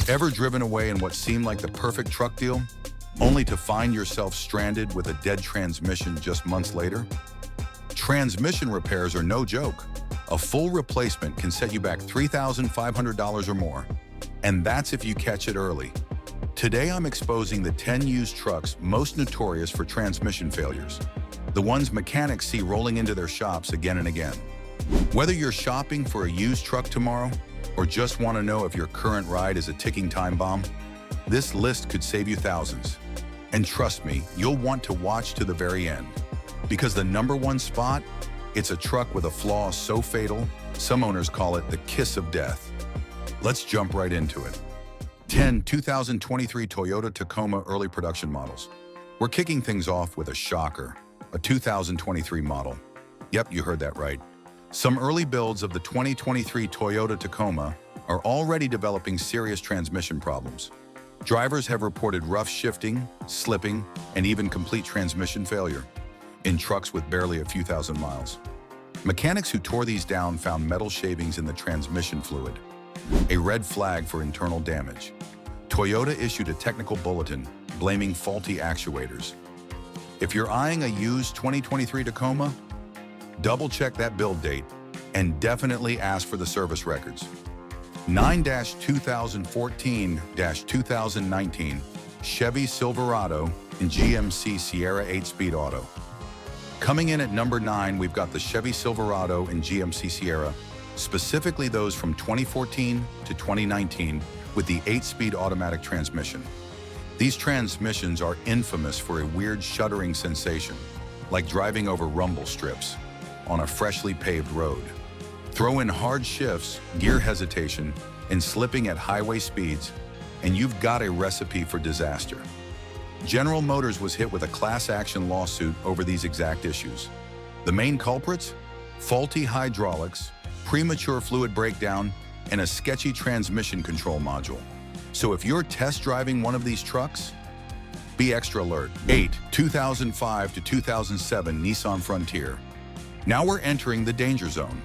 Ever driven away in what seemed like the perfect truck deal, only to find yourself stranded with a dead transmission just months later? Transmission repairs are no joke. A full replacement can set you back $3,500 or more, and that's if you catch it early. Today I'm exposing the 10 used trucks most notorious for transmission failures, the ones mechanics see rolling into their shops again and again. Whether you're shopping for a used truck tomorrow, or just want to know if your current ride is a ticking time bomb, this list could save you thousands. And trust me, you'll want to watch to the very end. Because the #1 spot, it's a truck with a flaw so fatal, some owners call it the kiss of death. Let's jump right into it. 10 2023 Toyota Tacoma early production models. We're kicking things off with a shocker, a 2023 model. Yep, you heard that right. Some early builds of the 2023 Toyota Tacoma are already developing serious transmission problems. Drivers have reported rough shifting, slipping, and even complete transmission failure in trucks with barely a few thousand miles. Mechanics who tore these down found metal shavings in the transmission fluid, a red flag for internal damage. Toyota issued a technical bulletin blaming faulty actuators. If you're eyeing a used 2023 Tacoma, double-check that build date and definitely ask for the service records. 9-2014-2019 Chevy Silverado and GMC Sierra 8-speed auto. Coming in at number 9, we've got the Chevy Silverado and GMC Sierra, specifically those from 2014 to 2019 with the 8-speed automatic transmission. These transmissions are infamous for a weird shuddering sensation, like driving over rumble strips on a freshly paved road. Throw in hard shifts, gear hesitation, and slipping at highway speeds, and you've got a recipe for disaster. General Motors was hit with a class action lawsuit over these exact issues. The main culprits? Faulty hydraulics, premature fluid breakdown, and a sketchy transmission control module. So if you're test driving one of these trucks, be extra alert. 8 2005 to 2007 Nissan Frontier. Now we're entering the danger zone.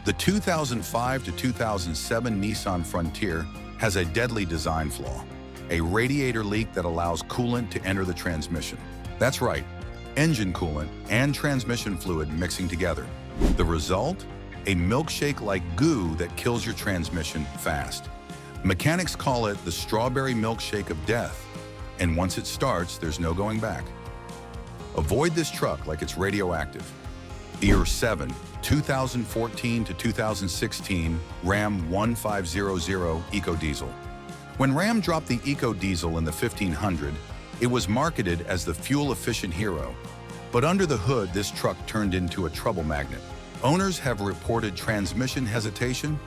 The 2005 to 2007 Nissan Frontier has a deadly design flaw, a radiator leak that allows coolant to enter the transmission. That's right, engine coolant and transmission fluid mixing together. The result? A milkshake-like goo that kills your transmission fast. Mechanics call it the strawberry milkshake of death, and once it starts, there's no going back. Avoid this truck like it's radioactive. Year 7, 2014 to 2016 Ram 1500 EcoDiesel. When Ram dropped the EcoDiesel in the 1500, it was marketed as the fuel-efficient hero. But under the hood, this truck turned into a trouble magnet. Owners have reported transmission hesitation,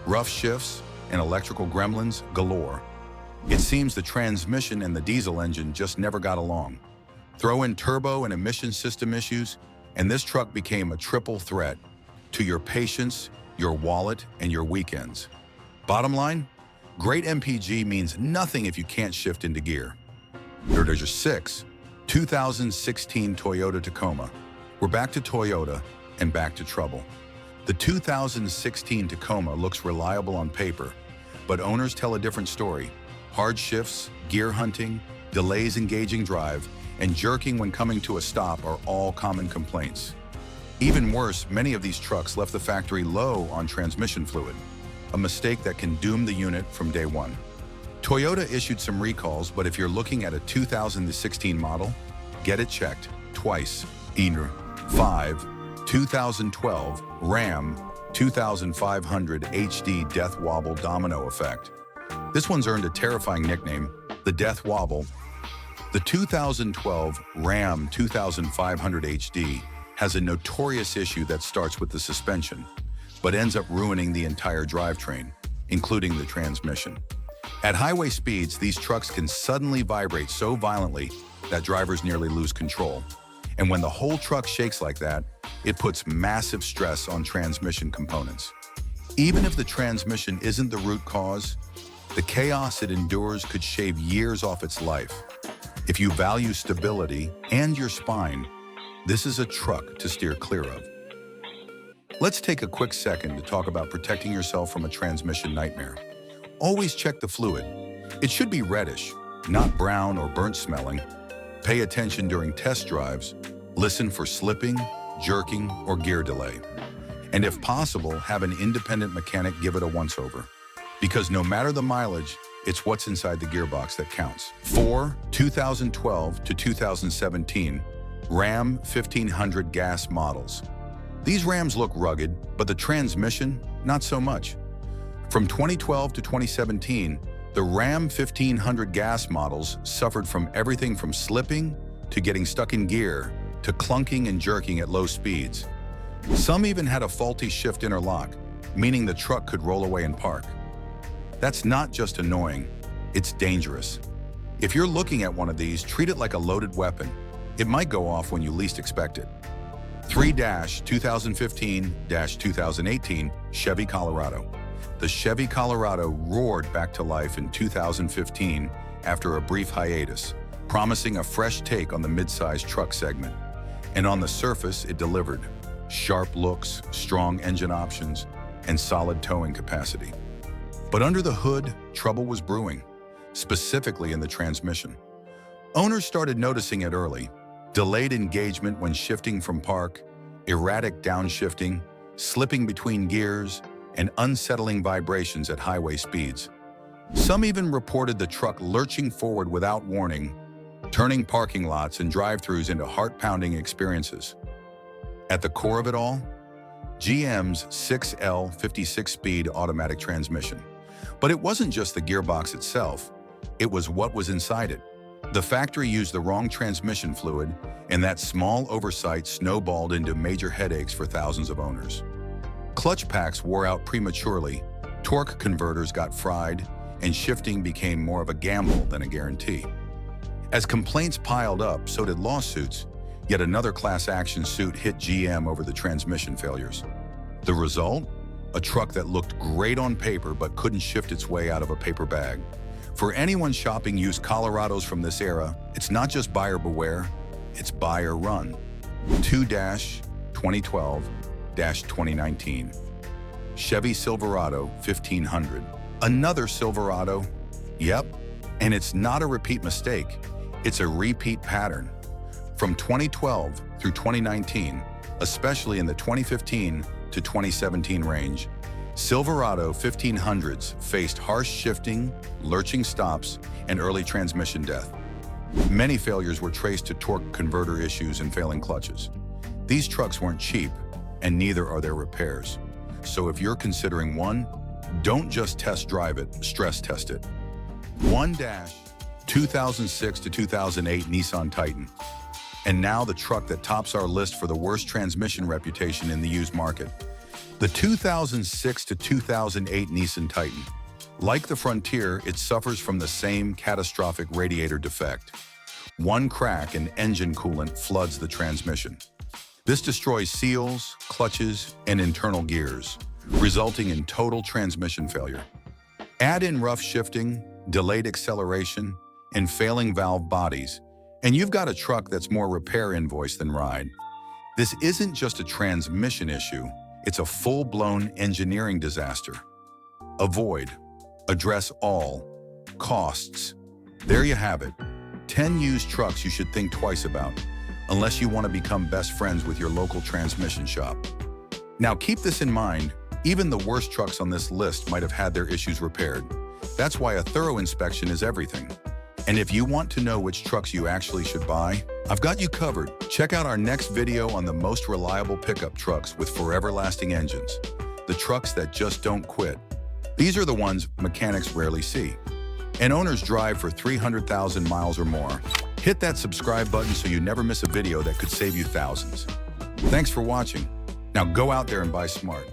rough shifts, and electrical gremlins galore. It seems the transmission and the diesel engine just never got along. Throw in turbo and emission system issues, and this truck became a triple threat to your patience, your wallet, and your weekends. Bottom line, great MPG means nothing if you can't shift into gear. Year 6, 2016 Toyota Tacoma. We're back to Toyota and back to trouble. The 2016 Tacoma looks reliable on paper, but owners tell a different story. Hard shifts, gear hunting, delays engaging drive, and jerking when coming to a stop are all common complaints. Even worse, many of these trucks left the factory low on transmission fluid, a mistake that can doom the unit from day one. Toyota issued some recalls, but if you're looking at a 2016 model, get it checked twice. Year 5, 2012 Ram 2500 HD Death Wobble Domino Effect. This one's earned a terrifying nickname, the Death Wobble. The 2012 Ram 2500 HD has a notorious issue that starts with the suspension, but ends up ruining the entire drivetrain, including the transmission. At highway speeds, these trucks can suddenly vibrate so violently that drivers nearly lose control. And when the whole truck shakes like that, it puts massive stress on transmission components. Even if the transmission isn't the root cause, the chaos it endures could shave years off its life. If you value stability and your spine, this is a truck to steer clear of. Let's take a quick second to talk about protecting yourself from a transmission nightmare. Always check the fluid. It should be reddish, not brown or burnt smelling. Pay attention during test drives. Listen for slipping, jerking, or gear delay. And if possible, have an independent mechanic give it a once-over. Because no matter the mileage, it's what's inside the gearbox that counts. 4 2012 to 2017 Ram 1500 gas models. These Rams look rugged, but the transmission, not so much. From 2012 to 2017, the Ram 1500 gas models suffered from everything from slipping to getting stuck in gear to clunking and jerking at low speeds. Some even had a faulty shift interlock, meaning the truck could roll away and park. That's not just annoying, it's dangerous. If you're looking at one of these, treat it like a loaded weapon. It might go off when you least expect it. 3-2015-2018 Chevy Colorado. The Chevy Colorado roared back to life in 2015 after a brief hiatus, promising a fresh take on the mid-size truck segment. And on the surface, it delivered. Sharp looks, strong engine options, and solid towing capacity. But under the hood, trouble was brewing, specifically in the transmission. Owners started noticing it early. Delayed engagement when shifting from park, erratic downshifting, slipping between gears, and unsettling vibrations at highway speeds. Some even reported the truck lurching forward without warning, turning parking lots and drive-thrus into heart-pounding experiences. At the core of it all, GM's 6L 56-speed automatic transmission. But it wasn't just the gearbox itself, it was what was inside it. The factory used the wrong transmission fluid, and that small oversight snowballed into major headaches for thousands of owners. Clutch packs wore out prematurely, torque converters got fried, and shifting became more of a gamble than a guarantee. As complaints piled up, so did lawsuits. Yet another class action suit hit GM over the transmission failures. The result? A truck that looked great on paper but couldn't shift its way out of a paper bag. For anyone shopping used Colorados from this era, it's not just buyer beware, it's buyer run. 2-2012-2019 Chevy Silverado 1500. Another Silverado? Yep, and it's not a repeat mistake, it's a repeat pattern. From 2012 through 2019, especially in the 2015 to 2017 range, Silverado 1500s faced harsh shifting, lurching stops, and early transmission death. Many failures were traced to torque converter issues and failing clutches. These trucks weren't cheap, and neither are their repairs. So if you're considering one, don't just test drive it, stress test it. 1-2006 to 2008 Nissan Titan. And now the truck that tops our list for the worst transmission reputation in the used market. The 2006 to 2008 Nissan Titan. Like the Frontier, it suffers from the same catastrophic radiator defect. One crack and engine coolant floods the transmission. This destroys seals, clutches, and internal gears, resulting in total transmission failure. Add in rough shifting, delayed acceleration, and failing valve bodies, and you've got a truck that's more repair invoice than ride. This isn't just a transmission issue, it's a full-blown engineering disaster. Avoid, address all, costs. There you have it, 10 used trucks you should think twice about, unless you want to become best friends with your local transmission shop. Now keep this in mind, even the worst trucks on this list might have had their issues repaired. That's why a thorough inspection is everything. And if you want to know which trucks you actually should buy, I've got you covered. Check out our next video on the most reliable pickup trucks with forever-lasting engines. The trucks that just don't quit. These are the ones mechanics rarely see. And owners drive for 300,000 miles or more. Hit that subscribe button so you never miss a video that could save you thousands. Thanks for watching. Now go out there and buy smart.